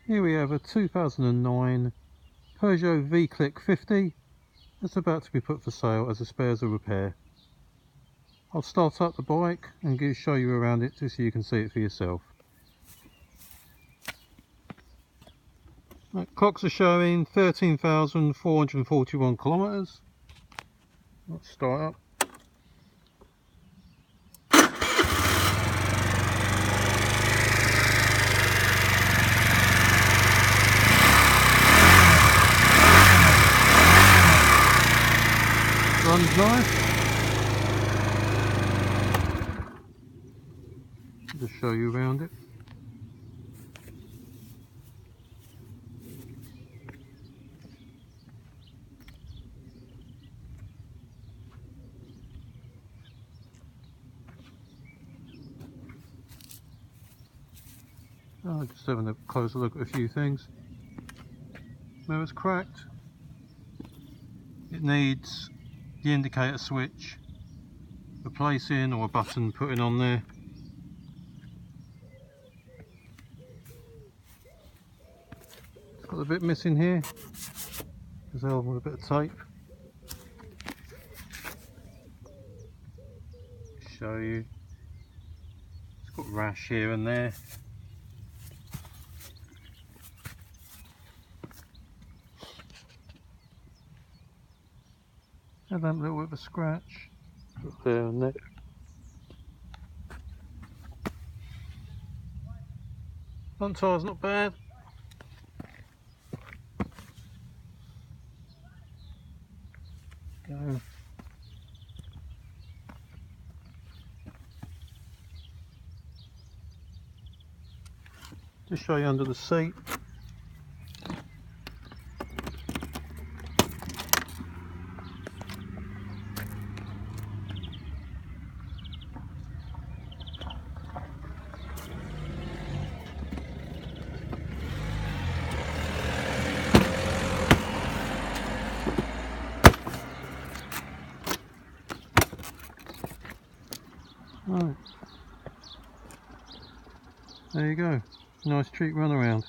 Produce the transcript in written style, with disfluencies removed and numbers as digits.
Here we have a 2009 Peugeot V-clic 50 that's about to be put for sale as a spares or repair. I'll start up the bike and show you around it just so you can see it for yourself. Right, clocks are showing 13,441 kilometres. Let's start up. Runs nice. Just show you around it. Just having a closer look at a few things. Mirror's cracked. It needs the indicator switch replacing or a button putting on there. It's got a bit missing here. There's held with a bit of tape. Show you. It's got rash here and there. And then a little bit of a scratch there and there. Front tire's not bad. Go. Just show you under the seat. Right. There you go. Nice cheap runaround.